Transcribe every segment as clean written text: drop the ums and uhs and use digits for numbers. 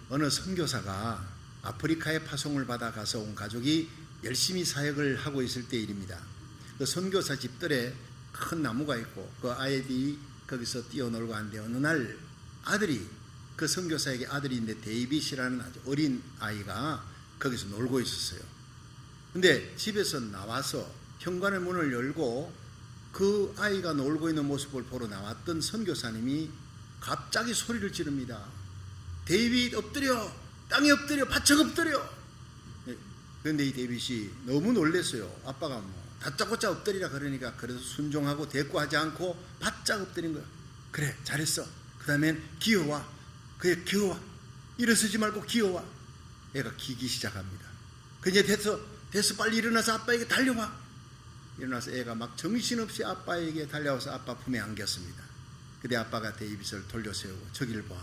어느 선교사가 아프리카에 파송을 받아 가서 온 가족이 열심히 사역을 하고 있을 때 일입니다. 그 선교사 집들에 큰 나무가 있고 그 아이들이 거기서 뛰어놀고 하는데 어느 날 아들이, 그 선교사에게 아들인데 데이빗이라는 아주 어린 아이가 거기서 놀고 있었어요. 근데 집에서 나와서 현관의 문을 열고 그 아이가 놀고 있는 모습을 보러 나왔던 선교사님이 갑자기 소리를 지릅니다. 데이빗 엎드려, 땅에 엎드려, 바짝 엎드려. 그런데 이 데이빗이 너무 놀랐어요. 아빠가 다짜고짜 엎드리라 그러니까 그래서 순종하고 대꾸하지 않고 바짝 엎드린 거야. 그래, 잘했어. 그 다음엔 기어와. 그래, 기어와. 일어서지 말고 기어와. 애가 기기 시작합니다. 그냥 됐어 빨리 일어나서 아빠에게 달려와. 일어나서 애가 막 정신없이 아빠에게 달려와서 아빠 품에 안겼습니다. 그때 아빠가 데이빗을 돌려세우고 저기를 봐.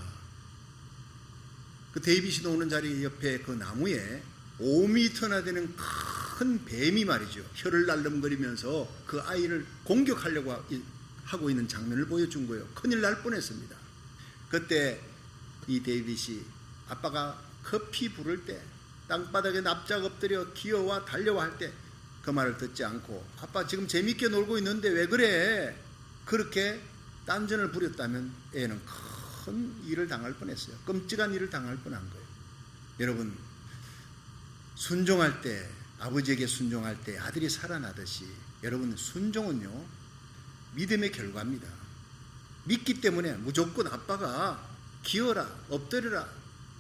그 데이빗이 노는 자리 옆에 그 나무에 5m나 되는 큰 뱀이 말이죠, 혀를 날름거리면서 그 아이를 공격하려고 하고 있는 장면을 보여준 거예요. 큰일 날 뻔했습니다. 그때 이 데이빗이 아빠가 급히 부를 때, 땅바닥에 납작 엎드려 기어와 달려와 할 때 그 말을 듣지 않고 아빠 지금 재밌게 놀고 있는데 왜 그래? 그렇게 딴전을 부렸다면 애는 큰 일을 당할 뻔했어요. 끔찍한 일을 당할 뻔한 거예요. 여러분, 순종할 때, 아버지에게 순종할 때 아들이 살아나듯이 여러분, 순종은요 믿음의 결과입니다. 믿기 때문에 무조건 아빠가 기어라, 엎드려라,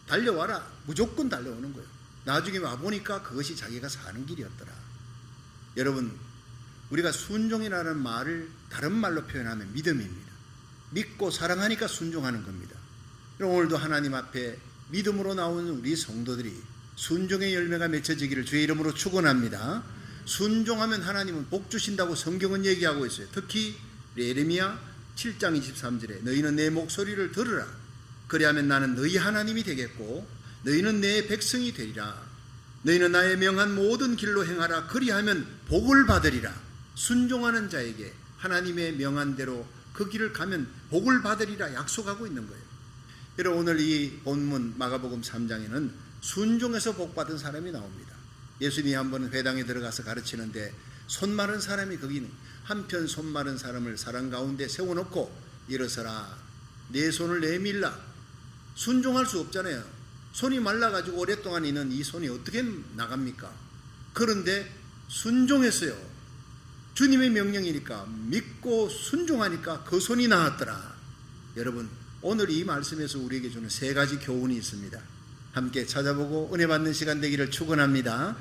달려와라, 무조건 달려오는 거예요. 나중에 와보니까 그것이 자기가 사는 길이었더라. 여러분, 우리가 순종이라는 말을 다른 말로 표현하면 믿음입니다. 믿고 사랑하니까 순종하는 겁니다. 오늘도 하나님 앞에 믿음으로 나오는 우리 성도들이 순종의 열매가 맺혀지기를 주의 이름으로 축원합니다. 순종하면 하나님은 복 주신다고 성경은 얘기하고 있어요. 특히 예레미야 7장 23절에 너희는 내 목소리를 들으라. 그리하면 나는 너희 하나님이 되겠고 너희는 내 백성이 되리라. 너희는 나의 명한 모든 길로 행하라. 그리하면 복을 받으리라. 순종하는 자에게 하나님의 명한 대로 그 길을 가면 복을 받으리라 약속하고 있는 거예요. 여러분, 오늘 이 본문 마가복음 3장에는 순종해서 복받은 사람이 나옵니다. 예수님이 한번 회당에 들어가서 가르치는데 손 마른 사람이 거기 한편 손 마른 사람을 사람 가운데 세워놓고 일어서라, 내 손을 내밀라. 순종할 수 없잖아요. 손이 말라가지고 오랫동안 있는 이 손이 어떻게 나갑니까? 그런데 순종했어요. 주님의 명령이니까 믿고 순종하니까 그 손이 나왔더라. 여러분, 오늘 이 말씀에서 우리에게 주는 세 가지 교훈이 있습니다. 함께 찾아보고 은혜 받는 시간 되기를 축원합니다.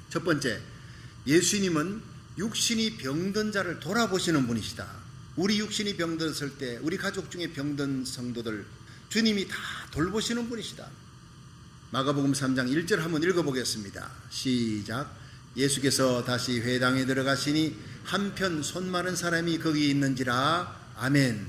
첫 번째, 예수님은 육신이 병든 자를 돌아보시는 분이시다. 우리 육신이 병들었을 때 우리 가족 중에 병든 성도들 주님이 다 돌보시는 분이시다. 마가복음 3장 1절 한번 읽어보겠습니다. 시작. 예수께서 다시 회당에 들어가시니 한편 손 마른 사람이 거기 있는지라. 아멘.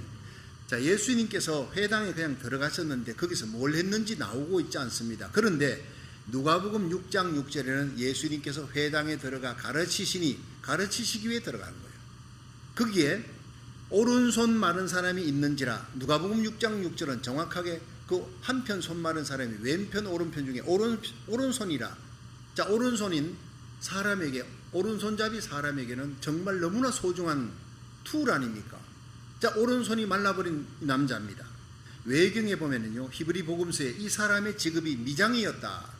자, 예수님께서 회당에 그냥 들어가셨는데 거기서 뭘 했는지 나오고 있지 않습니다. 그런데 누가복음 6장 6절에는 예수님께서 회당에 들어가 가르치시기 위해 들어간 거예요. 거기에 오른손 마른 사람이 있는지라. 누가복음 6장 6절은 정확하게 그 한편 손 마른 사람이 왼편 오른편 중에 오른손이라. 자, 오른손인 사람에게, 오른손잡이 사람에게는 정말 너무나 소중한 툴 아닙니까? 자, 오른손이 말라버린 남자입니다. 외경에 보면은요, 히브리 복음서에 이 사람의 직업이 미장이었다.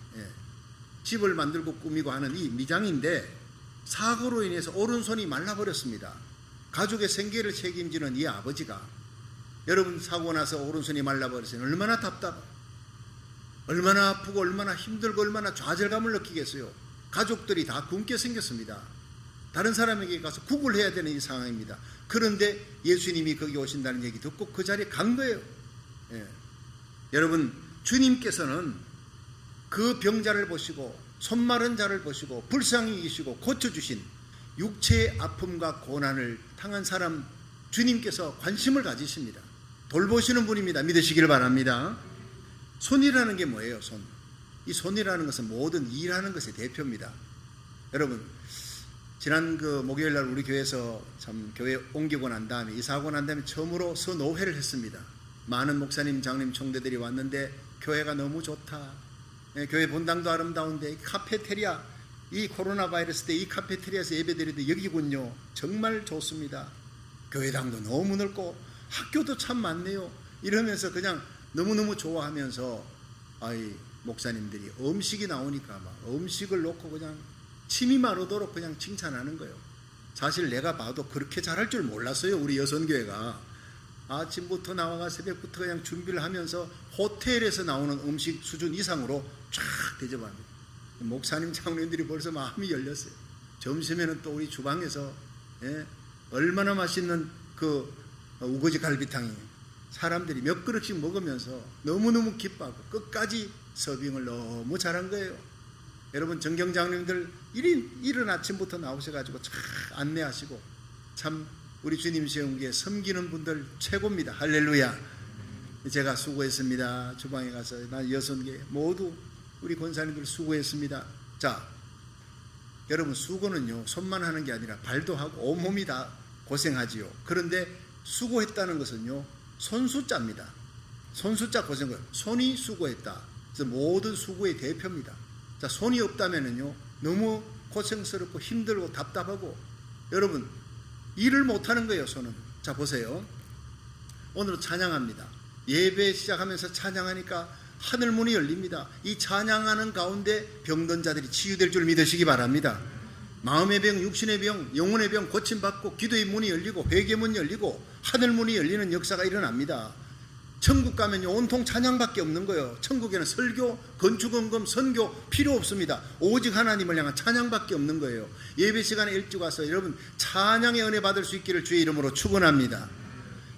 집을 만들고 꾸미고 하는 이 미장인데 사고로 인해서 오른손이 말라버렸습니다. 가족의 생계를 책임지는 이 아버지가 여러분 사고 나서 오른손이 말라버렸으니 얼마나 답답하고 얼마나 아프고 얼마나 힘들고 얼마나 좌절감을 느끼겠어요. 가족들이 다 굶게 생겼습니다. 다른 사람에게 가서 국을 해야 되는 이 상황입니다. 그런데 예수님이 거기 오신다는 얘기 듣고 그 자리에 간 거예요. 여러분, 주님께서는 그 병자를 보시고 손 마른 자를 보시고 불쌍히 여기시고 고쳐주신 육체의 아픔과 고난을 당한 사람 주님께서 관심을 가지십니다. 돌보시는 분입니다. 믿으시길 바랍니다. 손이라는 게 뭐예요? 손. 이 손이라는 것은 모든 일하는 것의 대표입니다. 여러분, 지난 그 목요일 날 우리 교회에서 참 교회 옮기고 난 다음에 이사하고 난 다음에 처음으로 서노회를 했습니다. 많은 목사님, 장님, 총대들이 왔는데 교회가 너무 좋다. 교회 본당도 아름다운데 이 카페테리아, 이 코로나 바이러스 때 이 카페테리아에서 예배드리도 여기군요. 정말 좋습니다. 교회당도 너무 넓고 학교도 참 많네요. 이러면서 그냥 너무너무 좋아하면서 목사님들이 음식이 나오니까 막 음식을 놓고 그냥 침이 마르도록 그냥 칭찬하는 거예요. 사실 내가 봐도 그렇게 잘할 줄 몰랐어요. 우리 여선교회가 아침부터 나와가 새벽부터 그냥 준비를 하면서 호텔에서 나오는 음식 수준 이상으로 쫙 대접합니다. 목사님 장로님들이 벌써 마음이 열렸어요. 점심에는 또 우리 주방에서 얼마나 맛있는 그 우거지 갈비탕이 사람들이 몇 그릇씩 먹으면서 너무너무 기뻐하고 끝까지 서빙을 너무 잘한 거예요. 여러분 정경장님들 이른 아침부터 나오셔가지고 참 안내하시고 참 우리 주님 세운기에 섬기는 분들 최고입니다. 할렐루야. 제가 수고했습니다. 주방에 가서 나 여선교회 모두 우리 권사님들 수고했습니다. 자, 여러분 수고는요 손만 하는 게 아니라 발도 하고 온몸이 다 고생하지요. 그런데 수고했다는 것은요 손수자입니다. 손수자 고생을 손이 수고했다. 그래서 모든 수고의 대표입니다. 자, 손이 없다면은요 너무 고생스럽고 힘들고 답답하고 여러분 일을 못하는 거예요. 손은. 자, 보세요. 오늘 찬양합니다. 예배 시작하면서 찬양하니까 하늘문이 열립니다. 이 찬양하는 가운데 병든 자들이 치유될 줄 믿으시기 바랍니다. 마음의 병, 육신의 병, 영혼의 병 고침받고 기도의 문이 열리고 회개문이 열리고 하늘문이 열리는 역사가 일어납니다. 천국 가면요 온통 찬양밖에 없는 거예요. 천국에는 설교, 건축원금, 선교 필요 없습니다. 오직 하나님을 향한 찬양밖에 없는 거예요. 예배 시간에 일찍 와서 여러분 찬양의 은혜 받을 수 있기를 주의 이름으로 축원합니다.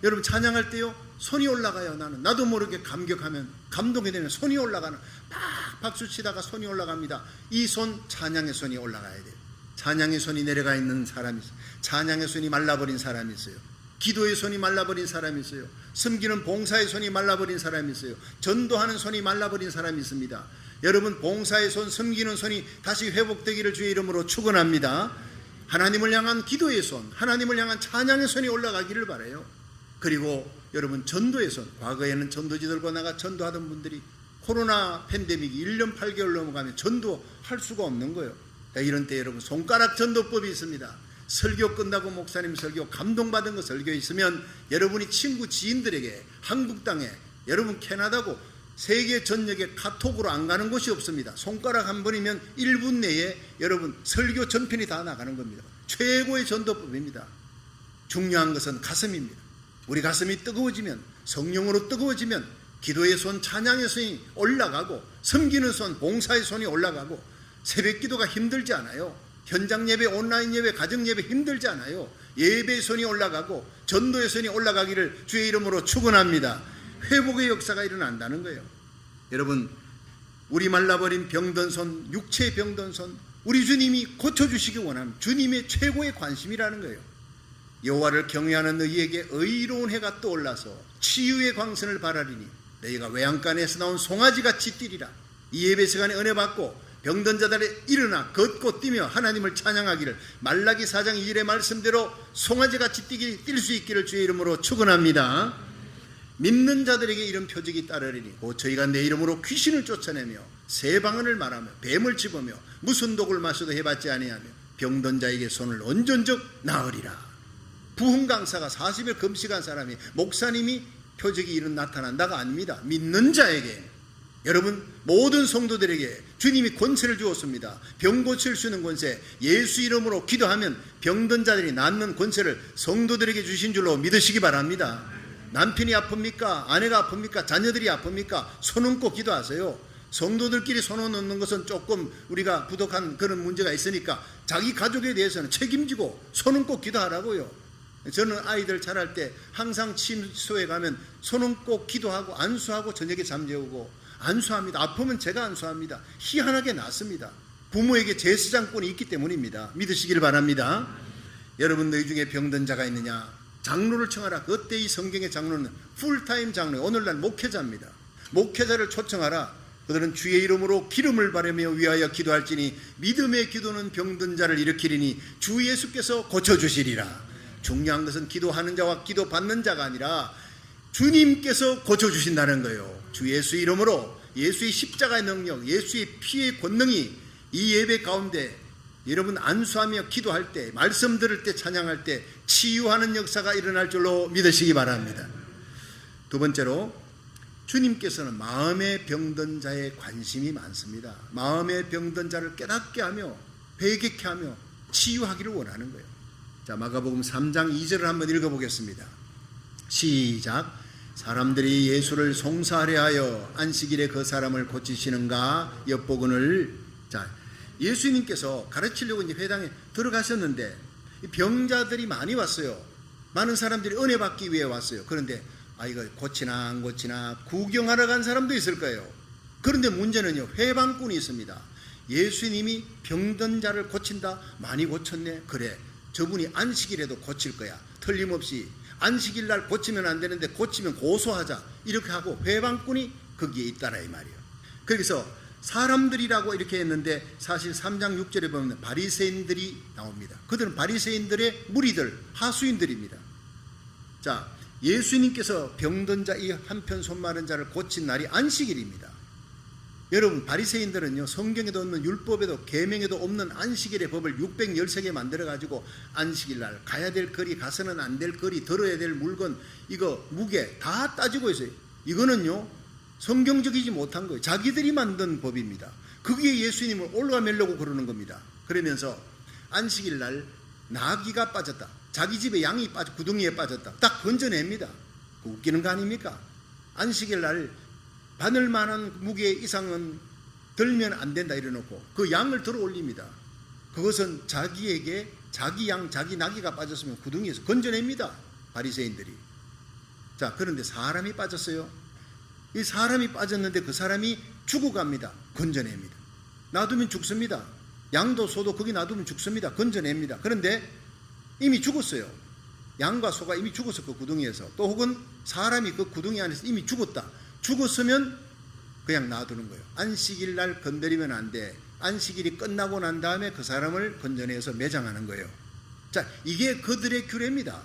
여러분 찬양할 때요 손이 올라가요. 나도 모르게 감격하면 감동이 되면 손이 올라가는 막 박수치다가 손이 올라갑니다. 이 손 찬양의 손이 올라가야 돼요. 찬양의 손이 내려가 있는 사람이 있어요. 찬양의 손이 말라버린 사람이 있어요. 기도의 손이 말라버린 사람이 있어요. 섬기는 봉사의 손이 말라버린 사람이 있어요. 전도하는 손이 말라버린 사람이 있습니다. 여러분 봉사의 손, 섬기는 손이 다시 회복되기를 주의 이름으로 축원합니다. 하나님을 향한 기도의 손, 하나님을 향한 찬양의 손이 올라가기를 바라요. 그리고 여러분 전도의 손, 과거에는 전도지들과 나가 전도하던 분들이 코로나 팬데믹이 1년 8개월 넘어가면 전도할 수가 없는 거예요. 이런 때 여러분 손가락 전도법이 있습니다. 설교 끝나고 목사님 설교 감동받은 거 설교 있으면 여러분이 친구 지인들에게 한국 땅에 여러분 캐나다고 세계 전역에 카톡으로 안 가는 곳이 없습니다. 손가락 한 번이면 1분 내에 여러분 설교 전편이 다 나가는 겁니다. 최고의 전도법입니다. 중요한 것은 가슴입니다. 우리 가슴이 뜨거워지면 성령으로 뜨거워지면 기도의 손, 찬양의 손이 올라가고 섬기는 손, 봉사의 손이 올라가고 새벽 기도가 힘들지 않아요. 현장 예배, 온라인 예배, 가정 예배 힘들지 않아요. 예배의 손이 올라가고 전도의 손이 올라가기를 주의 이름으로 축원합니다. 회복의 역사가 일어난다는 거예요. 여러분 우리 말라버린 병든 손, 육체의 병든 손 우리 주님이 고쳐주시기 원합니다. 주님의 최고의 관심이라는 거예요. 여호와를 경외하는 너희에게 의로운 해가 떠올라서 치유의 광선을 발하리니 너희가 외양간에서 나온 송아지같이 뛰리라. 이 예배 시간에 은혜 받고 병든 자들이 일어나 걷고 뛰며 하나님을 찬양하기를 말라기 4장 2절의 말씀대로 송아지같이 뛸 수 있기를 주의 이름으로 축원합니다. 믿는 자들에게 이런 표적이 따르리니 곧 저희가 내 이름으로 귀신을 쫓아내며 새 방언을 말하며 뱀을 집으며 무슨 독을 마셔도 해봤지 아니하며 병든 자에게 손을 얹은 적 나으리라. 부흥 강사가 40일 금식한 사람이 목사님이 표적이 이런 나타난다가 아닙니다. 믿는 자에게 여러분 모든 성도들에게 주님이 권세를 주었습니다. 병 고칠 수 있는 권세, 예수 이름으로 기도하면 병든 자들이 낫는 권세를 성도들에게 주신 줄로 믿으시기 바랍니다. 남편이 아픕니까? 아내가 아픕니까? 자녀들이 아픕니까? 손 얹고 기도하세요. 성도들끼리 손 얹는 것은 조금 우리가 부족한 그런 문제가 있으니까 자기 가족에 대해서는 책임지고 손 얹고 기도하라고요. 저는 아이들 자랄 때 항상 침소에 가면 손 얹고 기도하고 안수하고 저녁에 잠재우고 안수합니다. 아프면 제가 안수합니다. 희한하게 낫습니다. 부모에게 제사장권이 있기 때문입니다. 믿으시길 바랍니다. 여러분 너희 중에 병든 자가 있느냐? 장로를 청하라. 그때 이 성경의 장로는 풀타임 장로, 오늘날 목회자입니다. 목회자를 초청하라. 그들은 주의 이름으로 기름을 바르며 위하여 기도할지니 믿음의 기도는 병든 자를 일으키리니 주 예수께서 고쳐주시리라. 중요한 것은 기도하는 자와 기도받는 자가 아니라 주님께서 고쳐주신다는 거예요. 주 예수 이름으로 예수의 십자가의 능력, 예수의 피의 권능이 이 예배 가운데 여러분 안수하며 기도할 때, 말씀 들을 때, 찬양할 때 치유하는 역사가 일어날 줄로 믿으시기 바랍니다. 두 번째로, 주님께서는 마음의 병든 자에 관심이 많습니다. 마음의 병든 자를 깨닫게 하며 회개케 하며 치유하기를 원하는 거예요. 자, 마가복음 3장 2절을 한번 읽어보겠습니다. 시작. 사람들이 예수를 송사하려 하여 안식일에 그 사람을 고치시는가 엿보거늘. 자, 예수님께서 가르치려고 이제 회당에 들어가셨는데 병자들이 많이 왔어요. 많은 사람들이 은혜 받기 위해 왔어요. 그런데 이거 고치나 안 고치나 구경하러 간 사람도 있을 거예요. 그런데 문제는요, 회방꾼이 있습니다. 예수님이 병든 자를 고친다? 많이 고쳤네? 그래, 저분이 안식일에도 고칠 거야. 틀림없이 안식일 날 고치면 안 되는데 고치면 고소하자, 이렇게 하고 회방꾼이 거기에 있다라 이 말이에요. 그래서 사람들이라고 이렇게 했는데 사실 3장 6절에 보면 바리새인들이 나옵니다. 그들은 바리새인들의 무리들, 하수인들입니다. 자, 예수님께서 병든 자 이 한편 손 마른 자를 고친 날이 안식일입니다. 여러분, 바리새인들은요, 성경에도 없는 율법에도 계명에도 없는 안식일의 법을 613개 만들어 가지고 안식일 날 가야 될 거리, 가서는 안 될 거리, 들어야 될 물건, 이거 무게 다 따지고 있어요. 이거는요, 성경적이지 못한 거예요. 자기들이 만든 법입니다. 거기에 예수님을 올라가려고 그러는 겁니다. 그러면서 안식일 날 나귀가 빠졌다, 자기 집에 양이 빠져 구덩이에 빠졌다, 딱 건져냅니다. 웃기는 거 아닙니까? 안식일 날 바늘만한 무게 이상은 들면 안 된다 이래놓고 그 양을 들어 올립니다. 그것은 자기에게 자기 양, 자기 나귀가 빠졌으면 구덩이에서 건져냅니다, 바리새인들이. 자, 그런데 사람이 빠졌어요. 이 사람이 빠졌는데 그 사람이 죽어갑니다. 건져냅니다. 놔두면 죽습니다. 양도 소도 거기 놔두면 죽습니다. 건져냅니다. 그런데 이미 죽었어요. 양과 소가 이미 죽었어, 그 구덩이에서. 또 혹은 사람이 그 구덩이 안에서 이미 죽었다. 죽었으면 그냥 놔두는 거예요. 안식일 날 건드리면 안 돼. 안식일이 끝나고 난 다음에 그 사람을 건져내서 매장하는 거예요. 자, 이게 그들의 규례입니다.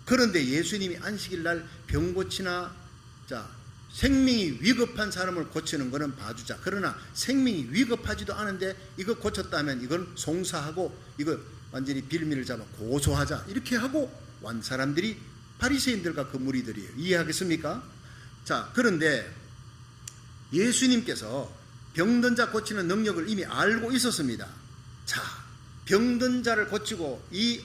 그런데 예수님이 안식일 날 병 고치나, 자, 생명이 위급한 사람을 고치는 것은 봐주자. 그러나 생명이 위급하지도 않은데 이거 고쳤다면 이건 송사하고 이거 완전히 빌미를 잡아 고소하자, 이렇게 하고 완 사람들이 바리새인들과 그 무리들이에요. 이해하겠습니까? 자, 그런데 예수님께서 병든 자 고치는 능력을 이미 알고 있었습니다. 자, 병든 자를 고치고 이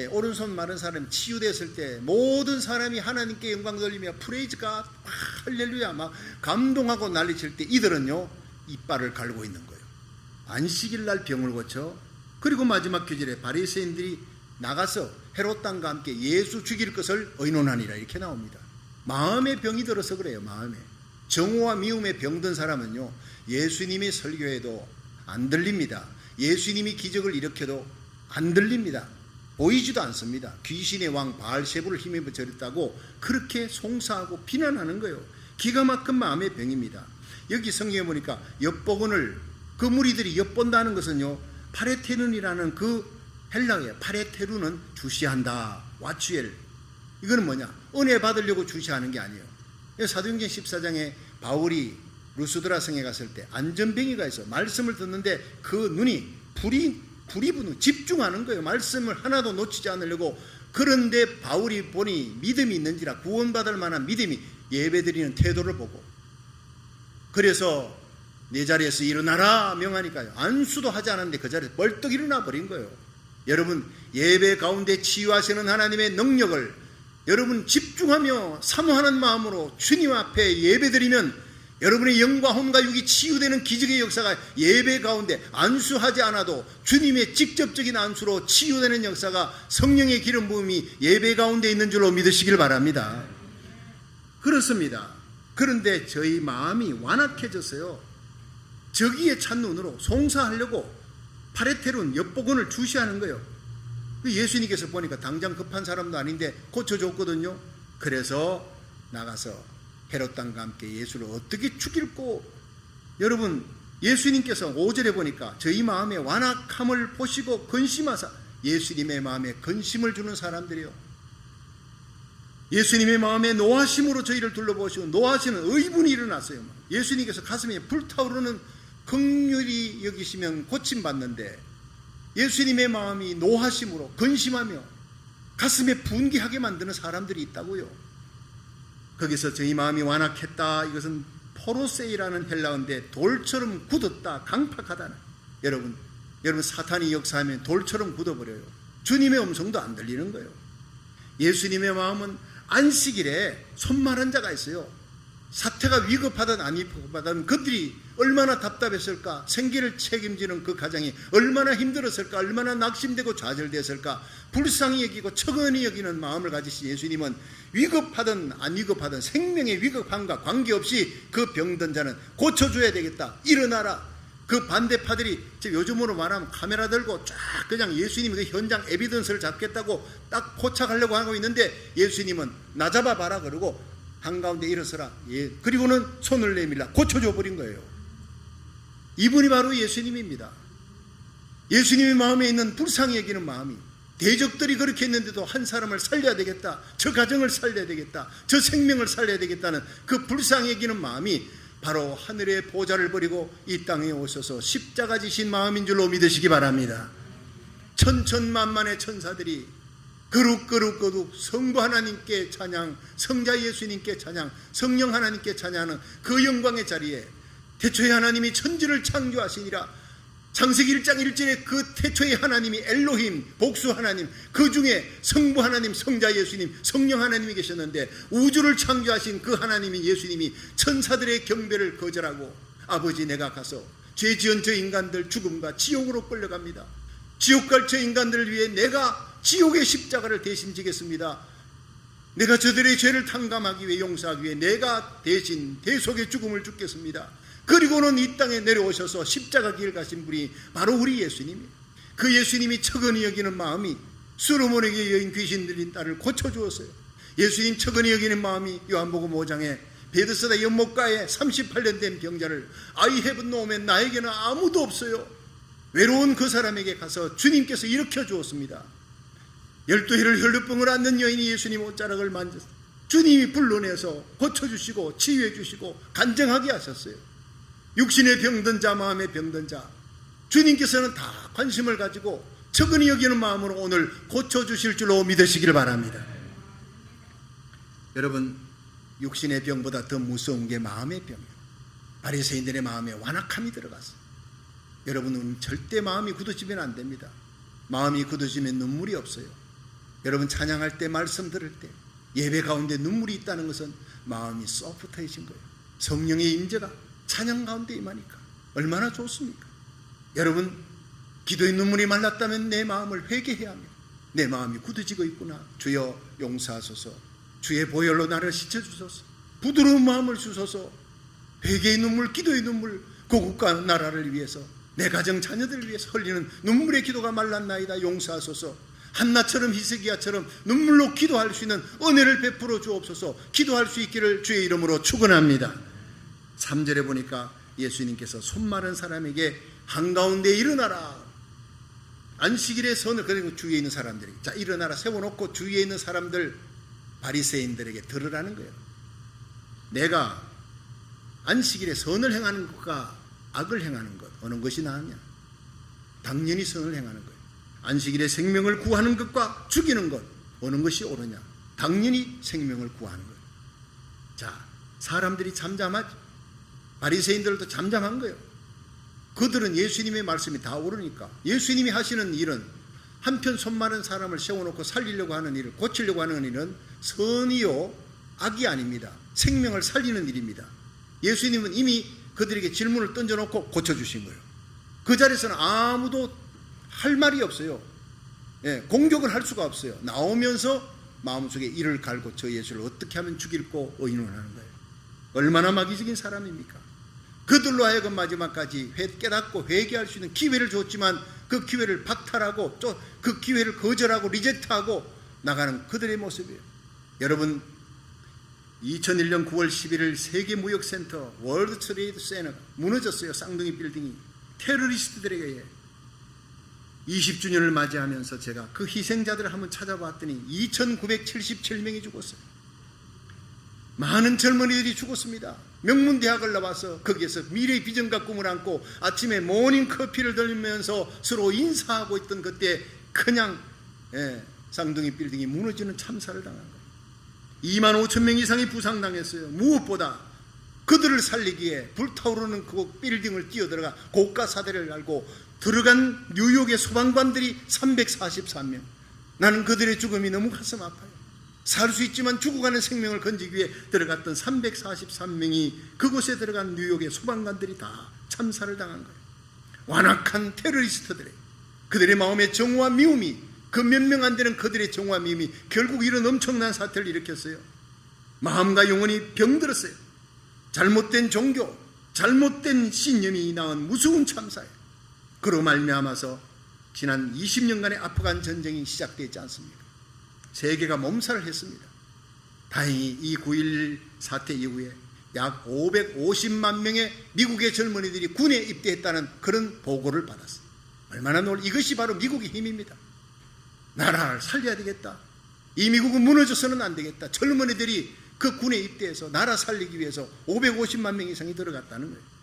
오른손 마른 사람이 치유됐을 때 모든 사람이 하나님께 영광 돌리며 프레이즈가 할렐루야 막 감동하고 난리칠 때 이들은요, 이빨을 갈고 있는 거예요. 안식일 날 병을 고쳐. 그리고 마지막 규절에 바리새인들이 나가서 헤롯 왕과 함께 예수 죽일 것을 의논하니라, 이렇게 나옵니다. 마음의 병이 들어서 그래요. 마음에 정오와 미움에 병든 사람은요, 예수님의 설교에도 안 들립니다. 예수님이 기적을 일으켜도 안 들립니다. 보이지도 않습니다. 귀신의 왕 바알세부를 힘입어 저렸다고 그렇게 송사하고 비난하는 거예요. 기가 막힌 마음의 병입니다. 여기 성경에 보니까 엿보건을, 그 무리들이 엿본다는 것은요, 파레테룬이라는 그 헬라어예요. 파레테룬은 주시한다, 와추엘. 이거는 뭐냐? 은혜 받으려고 주시하는 게 아니에요. 사도행전 14장에 바울이 루스드라 성에 갔을 때 안전병이가 있어. 말씀을 듣는데 그 눈이 불이 부는 집중하는 거예요. 말씀을 하나도 놓치지 않으려고. 그런데 바울이 보니 믿음이 있는지라, 구원받을 만한 믿음이, 예배드리는 태도를 보고, 그래서 내 자리에서 일어나라 명하니까요, 안수도 하지 않았는데 그 자리에서 벌떡 일어나 버린 거예요. 여러분, 예배 가운데 치유하시는 하나님의 능력을 여러분 집중하며 사모하는 마음으로 주님 앞에 예배드리면 여러분의 영과 혼과 육이 치유되는 기적의 역사가 예배 가운데 안수하지 않아도 주님의 직접적인 안수로 치유되는 역사가, 성령의 기름 부음이 예배 가운데 있는 줄로 믿으시길 바랍니다. 그렇습니다. 그런데 저희 마음이 완악해졌어요. 저기에 찬 눈으로 송사하려고 파레테룬 엿보건을 주시하는 거예요. 예수님께서 보니까 당장 급한 사람도 아닌데 고쳐줬거든요. 그래서 나가서 헤롯 왕과 함께 예수를 어떻게 죽일고. 여러분, 예수님께서 5절에 보니까 저희 마음의 완악함을 보시고 근심하사, 예수님의 마음에 근심을 주는 사람들이요. 예수님의 마음에 노하심으로 저희를 둘러보시고 노하시는 의분이 일어났어요. 예수님께서 가슴에 불타오르는 긍휼히 여기시면 고침받는데 예수님의 마음이 노하심으로 근심하며 가슴에 분개하게 만드는 사람들이 있다고요. 거기서 저희 마음이 완악했다. 이것은 포로세이라는 헬라어인데 돌처럼 굳었다, 강팍하다는. 여러분 사탄이 역사하면 돌처럼 굳어버려요. 주님의 음성도 안 들리는 거예요. 예수님의 마음은 안식일에 손마른 자가 있어요. 사태가 위급하든 안 위급하든 그들이 얼마나 답답했을까, 생계를 책임지는 그 가정이 얼마나 힘들었을까, 얼마나 낙심되고 좌절됐을까, 불쌍히 여기고 척은히 여기는 마음을 가지신 예수님은 위급하든 안 위급하든 생명의 위급함과 관계없이 그 병든 자는 고쳐줘야 되겠다, 일어나라. 그 반대파들이 요즘으로 말하면 카메라 들고 쫙 그냥 예수님이 그 현장 에비던스를 잡겠다고 딱 포착하려고 하고 있는데 예수님은 나 잡아봐라 그러고 한가운데 일어서라. 예. 그리고는 손을 내밀라. 고쳐줘 버린 거예요. 이분이 바로 예수님입니다. 예수님의 마음에 있는 불쌍히 여기는 마음이, 대적들이 그렇게 했는데도 한 사람을 살려야 되겠다, 저 가정을 살려야 되겠다, 저 생명을 살려야 되겠다는 그 불쌍히 여기는 마음이 바로 하늘의 보좌를 버리고 이 땅에 오셔서 십자가 지신 마음인 줄로 믿으시기 바랍니다. 천천만만의 천사들이 거룩 성부 하나님께 찬양, 성자 예수님께 찬양, 성령 하나님께 찬양하는 그 영광의 자리에 태초에 하나님이 천지를 창조하시니라. 창세기 1장 1절에 그 태초에 하나님이 엘로힘, 복수 하나님, 그 중에 성부 하나님, 성자 예수님, 성령 하나님이 계셨는데 우주를 창조하신 그 하나님인 예수님이 천사들의 경배를 거절하고 아버지 내가 가서 죄 지은 저 인간들 죽음과 지옥으로 끌려갑니다. 지옥 갈 저 인간들을 위해 내가 지옥의 십자가를 대신 지겠습니다. 내가 저들의 죄를 탕감하기 위해 용서하기 위해 내가 대신 대속의 죽음을 죽겠습니다. 그리고는 이 땅에 내려오셔서 십자가 길 가신 분이 바로 우리 예수님이에요. 그 예수님이 척은히 여기는 마음이 수르몬에게 여인 귀신 들린 딸을 고쳐주었어요. 예수님 척은히 여기는 마음이 요한복음 5장에 베드스다 연못가에 38년 된 병자를 I have no man, 나에게는 아무도 없어요. 외로운 그 사람에게 가서 주님께서 일으켜 주었습니다. 12해를 혈루병을 앓는 여인이 예수님 옷자락을 만졌어요. 주님이 불러내서 고쳐주시고 치유해 주시고 간증하게 하셨어요. 육신의 병든 자, 마음의 병든 자, 주님께서는 다 관심을 가지고 척은히 여기는 마음으로 오늘 고쳐주실 줄로 믿으시길 바랍니다. 여러분, 육신의 병보다 더 무서운 게 마음의 병이에요. 바리새인들의 마음에 완악함이 들어갔어요. 여러분은 절대 마음이 굳어지면 안 됩니다. 마음이 굳어지면 눈물이 없어요. 여러분 찬양할 때, 말씀 들을 때, 예배 가운데 눈물이 있다는 것은 마음이 소프트해진 거예요. 성령의 임재가 찬양 가운데 임하니까 얼마나 좋습니까? 여러분, 기도의 눈물이 말랐다면 내 마음을 회개해야 합니다. 내 마음이 굳어지고 있구나. 주여 용서하소서. 주의 보혈로 나를 씻어주소서. 부드러운 마음을 주소서. 회개의 눈물, 기도의 눈물, 고국과 나라를 위해서, 내 가정 자녀들을 위해서 흘리는 눈물의 기도가 말랐나이다. 용서하소서. 한나처럼 히스기야처럼 눈물로 기도할 수 있는 은혜를 베풀어 주옵소서. 기도할 수 있기를 주의 이름으로 축원합니다. 3절에 보니까 예수님께서 손마른 사람에게 한가운데 일어나라. 안식일의 선을, 그리고 주위에 있는 사람들이, 자 일어나라 세워놓고 주위에 있는 사람들 바리새인들에게 들으라는 거예요. 내가 안식일에 선을 행하는 것과 악을 행하는 것, 어느 것이 나으냐? 당연히 선을 행하는 거예요. 안식일에 생명을 구하는 것과 죽이는 것, 어느 것이 옳으냐? 당연히 생명을 구하는 거예요. 자, 사람들이 잠잠하죠. 바리새인들도 잠잠한 거예요. 그들은 예수님의 말씀이 다 옳으니까 예수님이 하시는 일은, 한편 손마른 사람을 세워놓고 살리려고 하는 일을, 고치려고 하는 일은 선이요 악이 아닙니다. 생명을 살리는 일입니다. 예수님은 이미 그들에게 질문을 던져놓고 고쳐주신 거예요. 그 자리에서는 아무도 할 말이 없어요. 예, 공격을 할 수가 없어요. 나오면서 마음속에 이를 갈고 저 예수를 어떻게 하면 죽일고 의논하는 거예요. 얼마나 마귀적인 사람입니까? 그들로 하여금 마지막까지 깨닫고 회개할 수 있는 기회를 줬지만 그 기회를 박탈하고 또 그 기회를 거절하고 리젝트하고 나가는 그들의 모습이에요. 여러분, 2001년 9월 11일 세계무역센터 월드 트레이드 센터가 무너졌어요. 쌍둥이 빌딩이 테러리스트들에게 의해. 20주년을 맞이하면서 제가 그 희생자들을 한번 찾아봤더니 2977명이 죽었어요. 많은 젊은이들이 죽었습니다. 명문대학을 나와서 거기에서 미래의 비전과 꿈을 안고 아침에 모닝커피를 들면서 서로 인사하고 있던 그때 그냥 쌍둥이 빌딩이 무너지는 참사를 당한 거예요. 2만 5천 명 이상이 부상당했어요. 무엇보다 그들을 살리기에 불타오르는 그 빌딩을 뛰어들어가 고가 사대를 알고 들어간 뉴욕의 소방관들이 343명. 나는 그들의 죽음이 너무 가슴 아파요. 살 수 있지만 죽어가는 생명을 건지기 위해 들어갔던 343명이 그곳에 들어간 뉴욕의 소방관들이 다 참사를 당한 거예요. 완악한 테러리스트들의 그들의 마음의 정오와 미움이, 그 몇 명 안 되는 그들의 정오와 미움이 결국 이런 엄청난 사태를 일으켰어요. 마음과 영혼이 병들었어요. 잘못된 종교, 잘못된 신념이 낳은 무서운 참사예요. 그로 말미암아서 지난 20년간의 아프간 전쟁이 시작되지 않습니까? 세계가 몸살을 했습니다. 다행히 이 9.11 사태 이후에 약 550만 명의 미국의 젊은이들이 군에 입대했다는 그런 보고를 받았어요. 얼마나 이것이 바로 미국의 힘입니다. 나라를 살려야 되겠다. 이 미국은 무너져서는 안 되겠다. 젊은이들이 그 군에 입대해서 나라 살리기 위해서 550만 명 이상이 들어갔다는 거예요.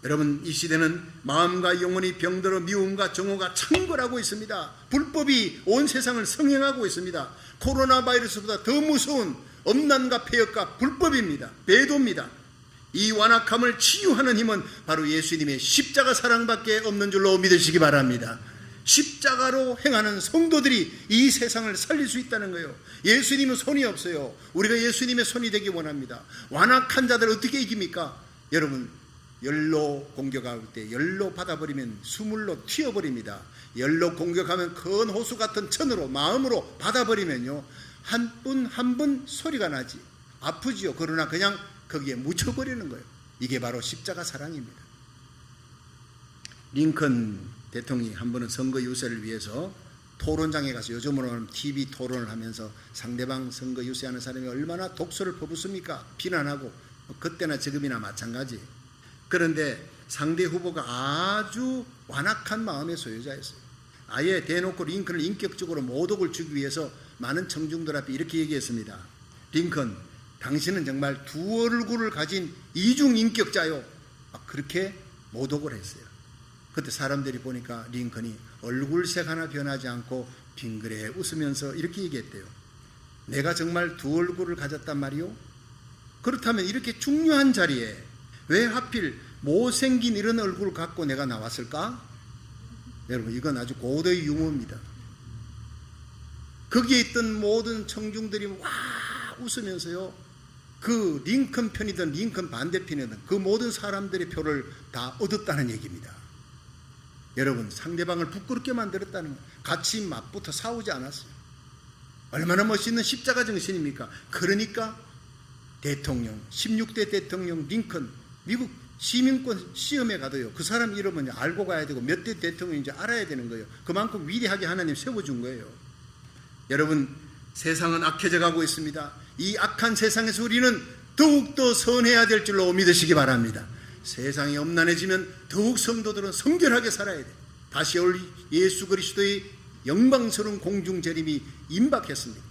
여러분, 이 시대는 마음과 영혼이 병들어 미움과 정오가 창궐하고 있습니다. 불법이 온 세상을 성행하고 있습니다. 코로나 바이러스보다 더 무서운 엄난과 폐역과 불법입니다. 배도입니다. 이 완악함을 치유하는 힘은 바로 예수님의 십자가 사랑밖에 없는 줄로 믿으시기 바랍니다. 십자가로 행하는 성도들이 이 세상을 살릴 수 있다는 거예요. 예수님은 손이 없어요. 우리가 예수님의 손이 되기 원합니다. 완악한 자들 어떻게 이깁니까? 여러분, 열로 공격할 때 열로 받아버리면 수물로 튀어버립니다. 열로 공격하면 큰 호수 같은 천으로 마음으로 받아버리면요, 한 분 한 분 소리가 나지 아프지요. 그러나 그냥 거기에 묻혀버리는 거예요. 이게 바로 십자가 사랑입니다. 링컨 대통령이 한 번은 선거 유세를 위해서 토론장에 가서, 요즘으로는 TV 토론을 하면서 상대방 선거 유세하는 사람이 얼마나 독소를 퍼붓습니까? 비난하고. 그때나 지금이나 마찬가지. 그런데 상대 후보가 아주 완악한 마음의 소유자였어요. 아예 대놓고 링컨을 인격적으로 모독을 주기 위해서 많은 청중들 앞에 이렇게 얘기했습니다. 링컨, 당신은 정말 두 얼굴을 가진 이중인격자요. 그렇게 모독을 했어요. 그때 사람들이 보니까 링컨이 얼굴색 하나 변하지 않고 빙그레 웃으면서 이렇게 얘기했대요. 내가 정말 두 얼굴을 가졌단 말이요? 그렇다면 이렇게 중요한 자리에 왜 하필 못생긴 이런 얼굴을 갖고 내가 나왔을까? 여러분, 이건 아주 고도의 유머입니다. 거기에 있던 모든 청중들이 와 웃으면서요, 그 링컨 편이든 링컨 반대편이든 그 모든 사람들의 표를 다 얻었다는 얘기입니다. 여러분, 상대방을 부끄럽게 만들었다는 거, 같이 맞붙어 싸우지 않았어요. 얼마나 멋있는 십자가 정신입니까? 그러니까 대통령, 16대 대통령 링컨, 미국 시민권 시험에 가도요, 그 사람 이름은 알고 가야 되고 몇 대 대통령인지 알아야 되는 거예요. 그만큼 위대하게 하나님 세워준 거예요. 여러분, 세상은 악해져 가고 있습니다. 이 악한 세상에서 우리는 더욱더 선해야 될 줄로 믿으시기 바랍니다. 세상이 엄난해지면 더욱 성도들은 성결하게 살아야 돼. 다시 올 예수 그리스도의 영광스러운 공중재림이 임박했습니다.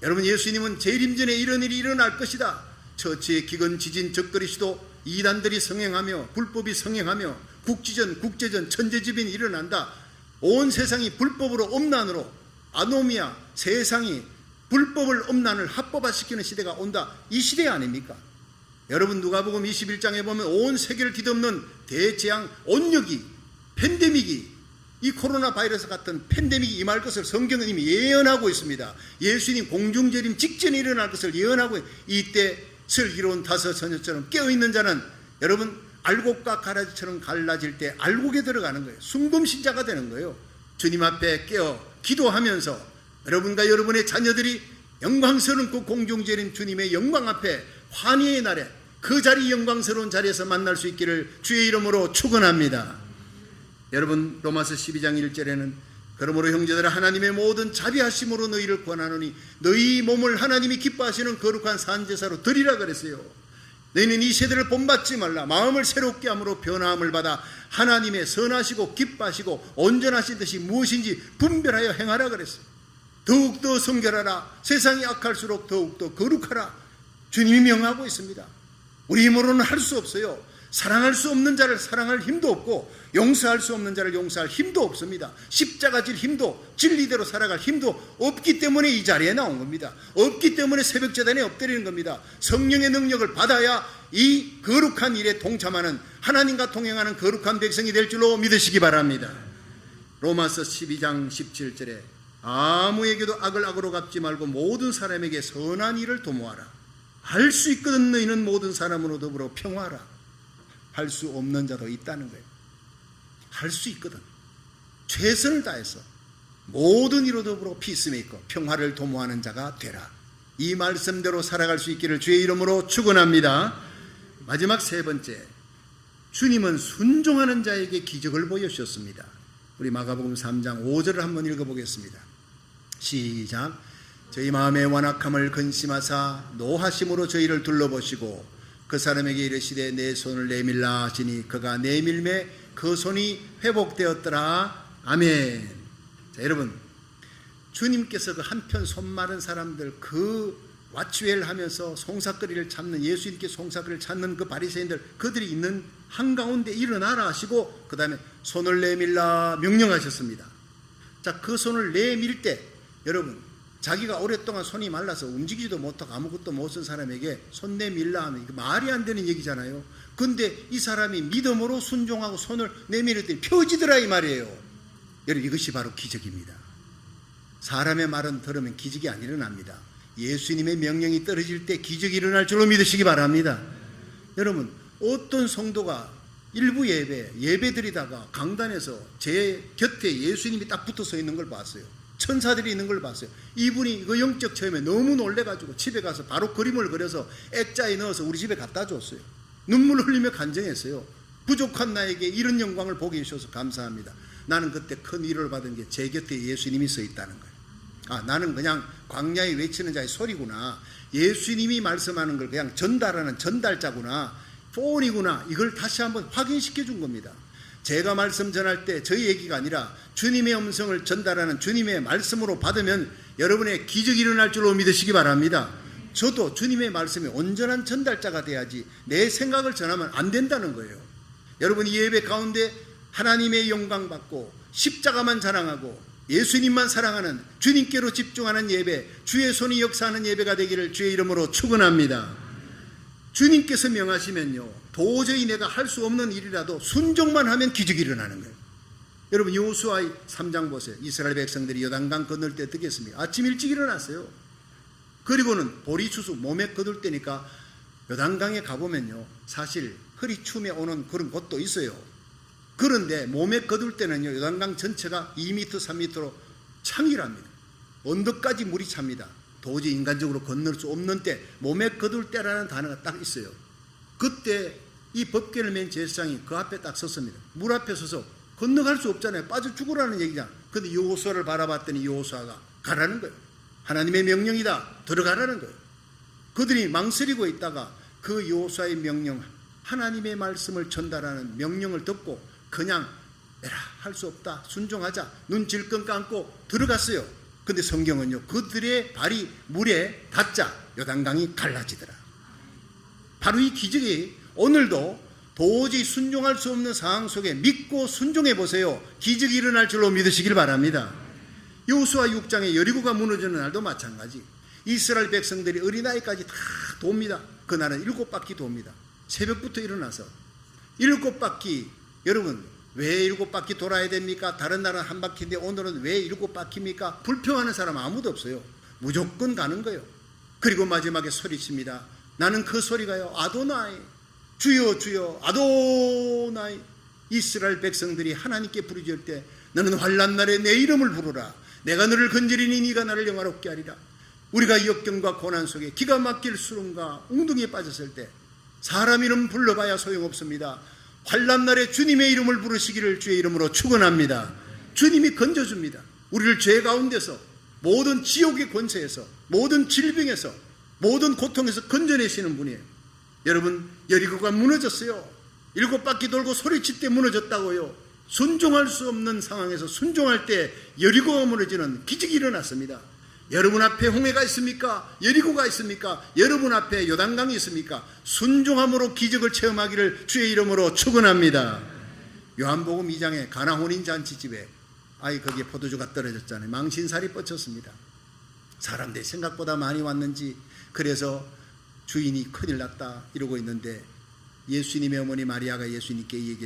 여러분, 예수님은 재림 전에 이런 일이 일어날 것이다. 처치의 기근, 지진, 적그리스도, 이단들이 성행하며 불법이 성행하며 국제전, 천재지변이 일어난다. 온 세상이 불법으로 엄난으로, 아노미아, 세상이 불법을 엄난을 합법화시키는 시대가 온다. 이 시대 아닙니까? 여러분, 누가복음 21장에 보면 온 세계를 뒤덮는 대재앙, 온역이, 팬데믹이, 이 코로나 바이러스 같은 팬데믹이 임할 것을 성경은 이미 예언하고 있습니다. 예수님 공중재림 직전에 일어날 것을 예언하고, 이때 슬기로운 다섯 처녀처럼 깨어있는 자는, 여러분, 알곡과 가라지처럼 갈라질 때 알곡에 들어가는 거예요. 순금신자가 되는 거예요. 주님 앞에 깨어 기도하면서 여러분과 여러분의 자녀들이 영광스러운 그 공중재림 주님의 영광 앞에 환희의 날에 그 자리, 영광스러운 자리에서 만날 수 있기를 주의 이름으로 축원합니다. 여러분, 로마서 12장 1절에는 그러므로 형제들아, 하나님의 모든 자비하심으로 너희를 권하노니 너희 몸을 하나님이 기뻐하시는 거룩한 산제사로 드리라 그랬어요. 너희는 이 세대를 본받지 말라. 마음을 새롭게 함으로 변화함을 받아 하나님의 선하시고 기뻐하시고 온전하신 뜻이 무엇인지 분별하여 행하라 그랬어요. 더욱더 성결하라. 세상이 악할수록 더욱더 거룩하라. 주님이 명하고 있습니다. 우리 힘으로는 할 수 없어요. 사랑할 수 없는 자를 사랑할 힘도 없고 용서할 수 없는 자를 용서할 힘도 없습니다. 십자가 질 힘도 진리대로 살아갈 힘도 없기 때문에 이 자리에 나온 겁니다. 없기 때문에 새벽제단에 엎드리는 겁니다. 성령의 능력을 받아야 이 거룩한 일에 동참하는, 하나님과 동행하는 거룩한 백성이 될 줄로 믿으시기 바랍니다. 로마서 12장 17절에 아무에게도 악을 악으로 갚지 말고 모든 사람에게 선한 일을 도모하라. 할 수 있거든 너희는 모든 사람으로 더불어 평화하라. 할 수 없는 자도 있다는 거예요. 할 수 있거든. 최선을 다해서 모든 이로 더불어 피스메이커, 평화를 도모하는 자가 되라. 이 말씀대로 살아갈 수 있기를 주의 이름으로 축원합니다. 마지막 세 번째, 주님은 순종하는 자에게 기적을 보여주셨습니다. 우리 마가복음 3장 5절을 한번 읽어보겠습니다. 시작. 저희 마음의 완악함을 근심하사 노하심으로 저희를 둘러보시고 그 사람에게 이르시되 내 손을 내밀라 하시니 그가 내밀매 그 손이 회복되었더라. 아멘. 자, 여러분, 주님께서 그 한편 손 마른 사람들, 그 왓츠웰 하면서 송사거리를 찾는, 예수님께 송사거리를 찾는 그 바리새인들, 그들이 있는 한가운데 일어나라 하시고 그 다음에 손을 내밀라 명령하셨습니다. 자, 그 손을 내밀 때 여러분, 자기가 오랫동안 손이 말라서 움직이지도 못하고 아무것도 못 쓴 사람에게 손 내밀라 하면 이거 말이 안 되는 얘기잖아요. 근데 이 사람이 믿음으로 순종하고 손을 내밀었더니 펴지더라 이 말이에요. 여러분, 이것이 바로 기적입니다. 사람의 말은 들으면 기적이 안 일어납니다. 예수님의 명령이 떨어질 때 기적이 일어날 줄로 믿으시기 바랍니다. 여러분, 어떤 성도가 일부 예배 드리다가 강단에서 제 곁에 예수님이 딱 붙어 서 있는 걸 봤어요. 천사들이 있는 걸 봤어요. 이분이 그 영적 체험에 너무 놀래가지고 집에 가서 바로 그림을 그려서 액자에 넣어서 우리 집에 갖다 줬어요. 눈물 흘리며 간증했어요. 부족한 나에게 이런 영광을 보게 해주셔서 감사합니다. 나는 그때 큰 위로를 받은 게 제 곁에 예수님이 서 있다는 거예요. 아, 나는 그냥 광야에 외치는 자의 소리구나. 예수님이 말씀하는 걸 그냥 전달하는 전달자구나. 폰이구나. 이걸 다시 한번 확인시켜 준 겁니다. 제가 말씀 전할 때 저희 얘기가 아니라 주님의 음성을 전달하는 주님의 말씀으로 받으면 여러분의 기적이 일어날 줄로 믿으시기 바랍니다. 저도 주님의 말씀에 온전한 전달자가 돼야지 내 생각을 전하면 안 된다는 거예요. 여러분, 이 예배 가운데 하나님의 영광 받고 십자가만 자랑하고 예수님만 사랑하는, 주님께로 집중하는 예배, 주의 손이 역사하는 예배가 되기를 주의 이름으로 축원합니다. 주님께서 명하시면요, 도저히 내가 할 수 없는 일이라도 순종만 하면 기적이 일어나는 거예요. 여러분, 여호수아 3장 보세요. 이스라엘 백성들이 요단강 건널 때 어떻게 했습니까? 아침 일찍 일어났어요. 그리고는 보리추수 몸에 거둘 때니까 요단강에 가보면요, 사실 허리춤에 오는 그런 곳도 있어요. 그런데 몸에 거둘 때는요, 요단강 전체가 2m, 3m로 창이랍니다. 언덕까지 물이 찹니다. 도저히 인간적으로 건널 수 없는 때, 몸에 거둘 때라는 단어가 딱 있어요. 그때 이 법궤를 맨 제사장이 그 앞에 딱 섰습니다. 물 앞에 서서 건너갈 수 없잖아요. 빠져 죽으라는 얘기잖아. 근데 여호수아를 바라봤더니 여호수아가 가라는 거예요. 하나님의 명령이다. 들어가라는 거예요. 그들이 망설이고 있다가 그 여호수아의 명령, 하나님의 말씀을 전달하는 명령을 듣고 그냥 에라, 할 수 없다, 순종하자, 눈 질끈 감고 들어갔어요. 근데 성경은요, 그들의 발이 물에 닿자 요단강이 갈라지더라. 바로 이 기적이 오늘도 도저히 순종할 수 없는 상황 속에 믿고 순종해 보세요. 기적이 일어날 줄로 믿으시길 바랍니다. 여호수아 6장에 여리고가 무너지는 날도 마찬가지. 이스라엘 백성들이 어린아이까지 다 돕니다. 그날은 7바퀴 돕니다. 새벽부터 일어나서 7바퀴. 여러분, 왜 7바퀴 돌아야 됩니까? 다른 날은 한 바퀴인데 오늘은 왜 7바퀴입니까? 불평하는 사람 아무도 없어요. 무조건 가는 거예요. 그리고 마지막에 소리칩니다. 나는 그 소리가요, 아도나이, 주여 주여 아도나이. 이스라엘 백성들이 하나님께 부르짖을 때 너는 환난 날에 내 이름을 부르라. 내가 너를 건지리니 네가 나를 영화롭게 하리라. 우리가 역경과 고난 속에 기가 막힐 수렁과 웅덩이에 빠졌을 때 사람 이름 불러봐야 소용없습니다. 환난 날에 주님의 이름을 부르시기를 주의 이름으로 축원합니다. 주님이 건져줍니다. 우리를 죄 가운데서, 모든 지옥의 권세에서, 모든 질병에서, 모든 고통에서 건져내시는 분이에요. 여러분, 여리고가 무너졌어요. 7바퀴 돌고 소리칠 때 무너졌다고요. 순종할 수 없는 상황에서 순종할 때 여리고가 무너지는 기적이 일어났습니다. 여러분 앞에 홍해가 있습니까? 여리고가 있습니까? 여러분 앞에 요단강이 있습니까? 순종함으로 기적을 체험하기를 주의 이름으로 축원합니다. 요한복음 2장에 가나 혼인잔치집에 거기에 포도주가 떨어졌잖아요. 망신살이 뻗쳤습니다. 사람들이 생각보다 많이 왔는지 그래서 주인이 큰일 났다 이러고 있는데 예수님의 어머니 마리아가 예수님께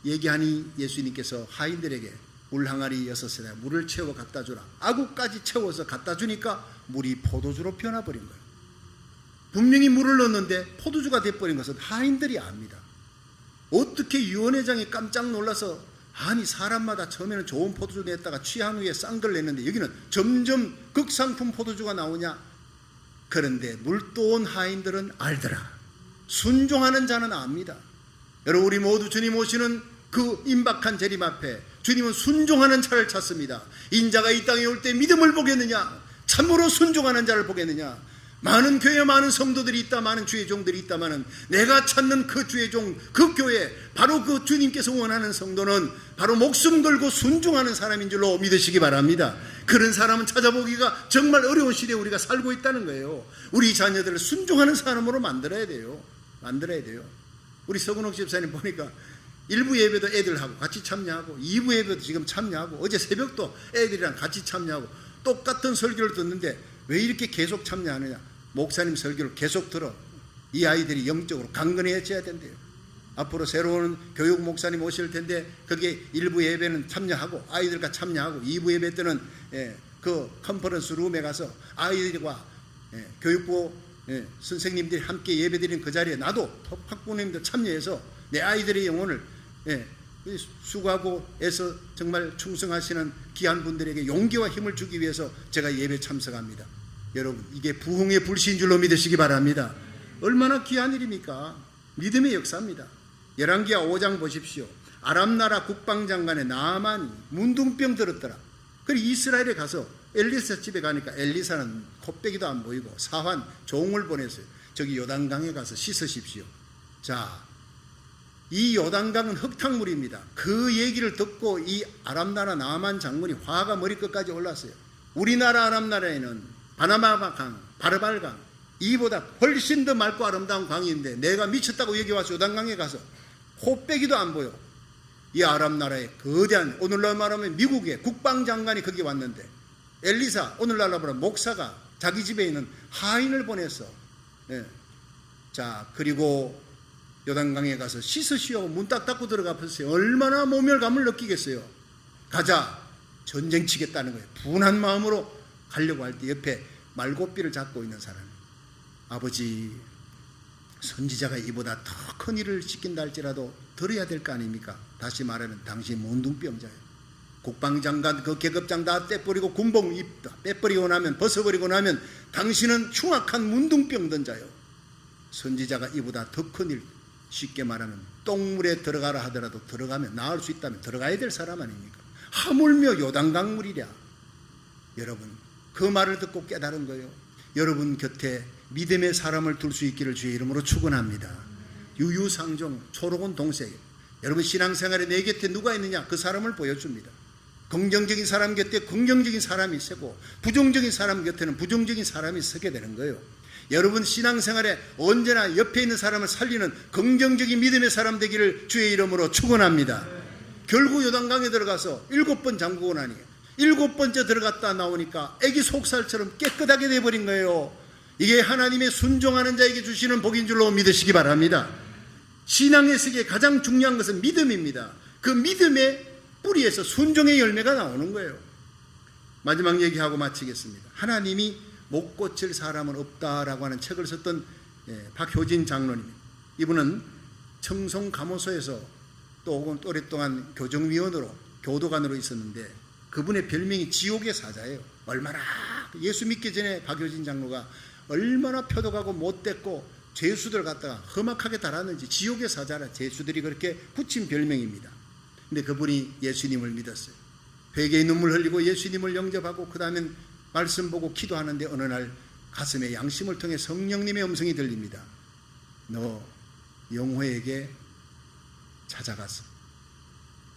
얘기하니 예수님께서 하인들에게 물 항아리 6에 물을 채워 갖다 주라. 아구까지 채워서 갖다 주니까 물이 포도주로 변화버린 거예요. 분명히 물을 넣었는데 포도주가 돼버린 것은 하인들이 압니다. 어떻게 유언회장이 깜짝 놀라서 사람마다 처음에는 좋은 포도주 냈다가 취한 후에 싼 걸 냈는데 여기는 점점 극상품 포도주가 나오냐. 그런데 물도온 하인들은 알더라. 순종하는 자는 압니다. 여러분 우리 모두 주님 오시는 그 임박한 재림 앞에 주님은 순종하는 자를 찾습니다. 인자가 이 땅에 올 때 믿음을 보겠느냐, 참으로 순종하는 자를 보겠느냐. 많은 교회 많은 성도들이 있다, 많은 주의 종들이 있다마는 내가 찾는 그 주의 종, 그 교회, 바로 그 주님께서 원하는 성도는 바로 목숨 걸고 순종하는 사람인 줄로 믿으시기 바랍니다. 그런 사람은 찾아보기가 정말 어려운 시대에 우리가 살고 있다는 거예요. 우리 자녀들을 순종하는 사람으로 만들어야 돼요. 우리 서근옥 집사님 보니까 1부 예배도 애들하고 같이 참여하고 2부 예배도 지금 참여하고 어제 새벽도 애들이랑 같이 참여하고 똑같은 설교를 듣는데 왜 이렇게 계속 참여하느냐. 목사님 설교를 계속 들어. 이 아이들이 영적으로 강건해져야 된대요. 앞으로 새로운 교육 목사님 오실 텐데 거기에 1부 예배는 참여하고 아이들과 참여하고 2부 예배 때는 그 컨퍼런스 룸에 가서 아이들과 교육부 선생님들이 함께 예배드리는 그 자리에 나도 학부모님들 참여해서 내 아이들의 영혼을 수고하고 애써 정말 충성하시는 귀한 분들에게 용기와 힘을 주기 위해서 제가 예배 참석합니다. 여러분 이게 부흥의 불씨인 줄로 믿으시기 바랍니다. 얼마나 귀한 일입니까? 믿음의 역사입니다. 열왕기하 5장 보십시오. 아람 나라 국방장관의 나아만이 문둥병 들었더라. 그리고 이스라엘에 가서 엘리사 집에 가니까 엘리사는 코빼기도 안 보이고 사환 종을 보냈어요. 저기 요단강에 가서 씻으십시오. 자, 이 요단강은 흙탕물입니다. 그 얘기를 듣고 이 아람나라 나아만 장군이 화가 머리끝까지 올랐어요. 우리나라 아람나라에는 바나마 강, 바르발강 이보다 훨씬 더 맑고 아름다운 강인데 내가 미쳤다고 여기 와서 요단강에 가서 코빼기도 안 보여. 이 아람나라의 거대한, 오늘날 말하면 미국의 국방장관이 거기 왔는데 엘리사, 오늘날로 말하면 목사가 자기 집에 있는 하인을 보냈어. 자, 그리고 요단강에 가서 씻으시오. 문 딱 닫고 들어가 보세요. 얼마나 모멸감을 느끼겠어요. 가자. 전쟁 치겠다는 거예요. 분한 마음으로 가려고 할 때 옆에 말고삐를 잡고 있는 사람. 아버지, 선지자가 이보다 더 큰 일을 시킨다 할지라도 들어야 될 거 아닙니까? 다시 말하면 당신 문둥병자예요. 국방장관 그 계급장 다 떼버리고 군복 빼버리고 나면 벗어버리고 나면 당신은 흉악한 문둥병 자요. 선지자가 이보다 더 큰 일, 쉽게 말하면 똥물에 들어가라 하더라도 들어가면 나을 수 있다면 들어가야 될 사람 아닙니까? 하물며 요단강물이랴. 여러분 그 말을 듣고 깨달은 거예요. 여러분 곁에 믿음의 사람을 둘 수 있기를 주의 이름으로 축원합니다. 유유상종 초록은 동생. 여러분 신앙생활에 내 곁에 누가 있느냐 그 사람을 보여줍니다. 긍정적인 사람 곁에 긍정적인 사람이 서고 부정적인 사람 곁에는 부정적인 사람이 서게 되는 거예요. 여러분 신앙생활에 언제나 옆에 있는 사람을 살리는 긍정적인 믿음의 사람 되기를 주의 이름으로 축원합니다. 결국 요단강에 들어가서 7번 잠그고 나니 7번째 들어갔다 나오니까 애기 속살처럼 깨끗하게 돼버린 거예요. 이게 하나님의 순종하는 자에게 주시는 복인 줄로 믿으시기 바랍니다. 신앙의 세계에 가장 중요한 것은 믿음입니다. 그 믿음의 뿌리에서 순종의 열매가 나오는 거예요. 마지막 얘기하고 마치겠습니다. 하나님이 못 고칠 사람은 없다라고 하는 책을 썼던 박효진 장로님. 이분은 청송감호소에서 또 오랫동안 교정위원으로 교도관으로 있었는데 그분의 별명이 지옥의 사자예요. 얼마나 예수 믿기 전에 박효진 장로가 얼마나 표독하고 못됐고 죄수들 갖다가 험악하게 달았는지 지옥의 사자라 죄수들이 그렇게 붙인 별명입니다. 근데 그분이 예수님을 믿었어요. 회개의 눈물 흘리고 예수님을 영접하고 그 다음엔 말씀 보고 기도하는데 어느 날 가슴에 양심을 통해 성령님의 음성이 들립니다. 너 영호에게 찾아가서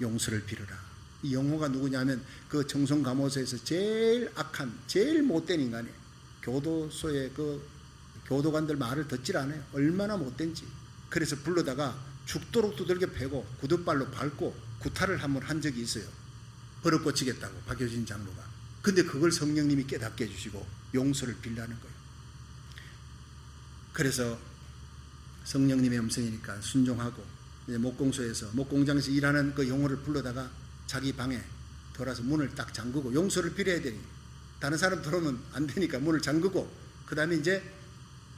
용서를 빌어라. 이 영호가 누구냐면 그 청송감호소에서 제일 악한, 제일 못된 인간이에요. 교도소의 그 교도관들 말을 듣질 않아요. 얼마나 못된지. 그래서 불러다가 죽도록 두들겨 패고 구두발로 밟고 구타를 한번 한 적이 있어요. 버릇 고치겠다고 박효진 장로가. 근데 그걸 성령님이 깨닫게 해주시고 용서를 빌라는 거예요. 그래서 성령님의 음성이니까 순종하고 이제 목공소에서 목공장에서 일하는 그 영호를 불러다가 자기 방에 들어와서 문을 딱 잠그고 용서를 빌어야 되니 다른 사람 들어오면 안 되니까 문을 잠그고 그 다음에 이제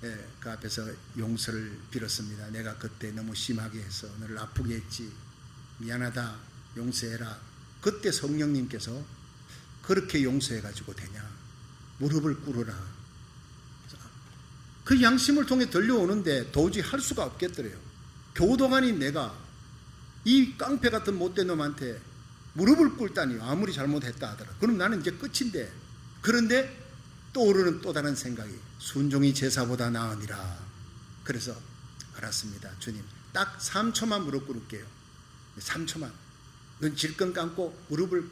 그 앞에서 용서를 빌었습니다. 내가 그때 너무 심하게 해서 너를 아프게 했지. 미안하다. 용서해라. 그때 성령님께서 그렇게 용서해가지고 되냐. 무릎을 꿇으라. 그 양심을 통해 들려오는데 도저히 할 수가 없겠더래요. 교도관인 내가 이 깡패 같은 못된 놈한테 무릎을 꿇다니 아무리 잘못했다 하더라. 그럼 나는 이제 끝인데. 그런데 떠오르는 또 다른 생각이 순종이 제사보다 나으니라. 그래서 알았습니다. 주님 딱 3초만 무릎 꿇을게요. 3초만. 눈 질끈 감고 무릎을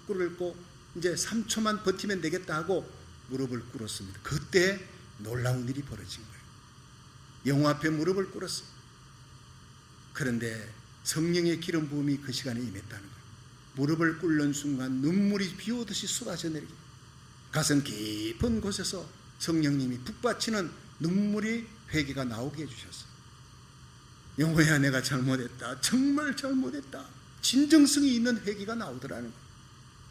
꿇고 이제 3초만 버티면 되겠다 하고 무릎을 꿇었습니다. 그때 놀라운 일이 벌어진 거예요. 영호 앞에 무릎을 꿇었어요. 그런데 성령의 기름 부음이 그 시간에 임했다는 거예요. 무릎을 꿇는 순간 눈물이 비 오듯이 쏟아져 내리고 가슴 깊은 곳에서 성령님이 북받치는 눈물이 회개가 나오게 해주셨어요. 영호야 내가 잘못했다. 정말 잘못했다. 진정성이 있는 회개가 나오더라는 거예요.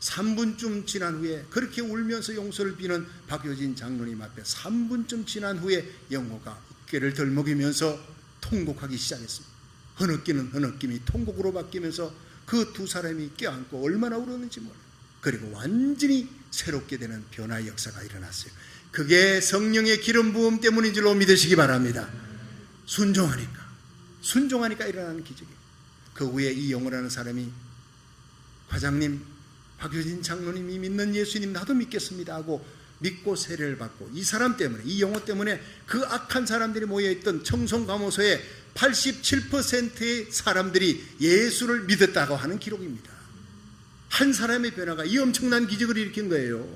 3분쯤 지난 후에 그렇게 울면서 용서를 비는 박효진 장로님 앞에 3분쯤 지난 후에 영호가 어깨를 덜먹이면서 통곡하기 시작했습니다. 흐느끼는 흐느낌이 통곡으로 바뀌면서 그 두 사람이 껴안고 얼마나 울었는지 몰라요. 그리고 완전히 새롭게 되는 변화의 역사가 일어났어요. 그게 성령의 기름 부음 때문인 줄로 믿으시기 바랍니다. 순종하니까 일어나는 기적이에요. 그 후에 이 영호라는 사람이 과장님, 박효진 장로님이 믿는 예수님 나도 믿겠습니다 하고 믿고 세례를 받고 이 사람 때문에, 이 영호 때문에 그 악한 사람들이 모여있던 청송감호소에 87%의 사람들이 예수를 믿었다고 하는 기록입니다. 한 사람의 변화가 이 엄청난 기적을 일으킨 거예요.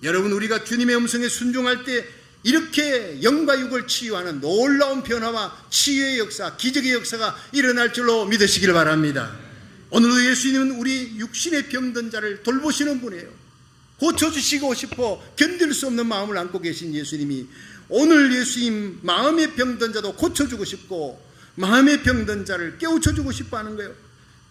여러분, 우리가 주님의 음성에 순종할 때 이렇게 영과 육을 치유하는 놀라운 변화와 치유의 역사, 기적의 역사가 일어날 줄로 믿으시길 바랍니다. 오늘도 예수님은 우리 육신의 병든 자를 돌보시는 분이에요. 고쳐주시고 싶어 견딜 수 없는 마음을 안고 계신 예수님이 오늘 예수님 마음의 병든 자도 고쳐주고 싶고 마음의 병든 자를 깨우쳐주고 싶어 하는 거예요.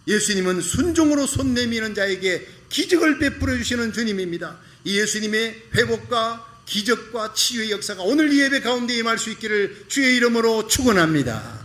예수님은 순종으로 손 내미는 자에게 기적을 베풀어 주시는 주님입니다. 이 예수님의 회복과 기적과 치유의 역사가 오늘 이 예배 가운데 임할 수 있기를 주의 이름으로 축원합니다.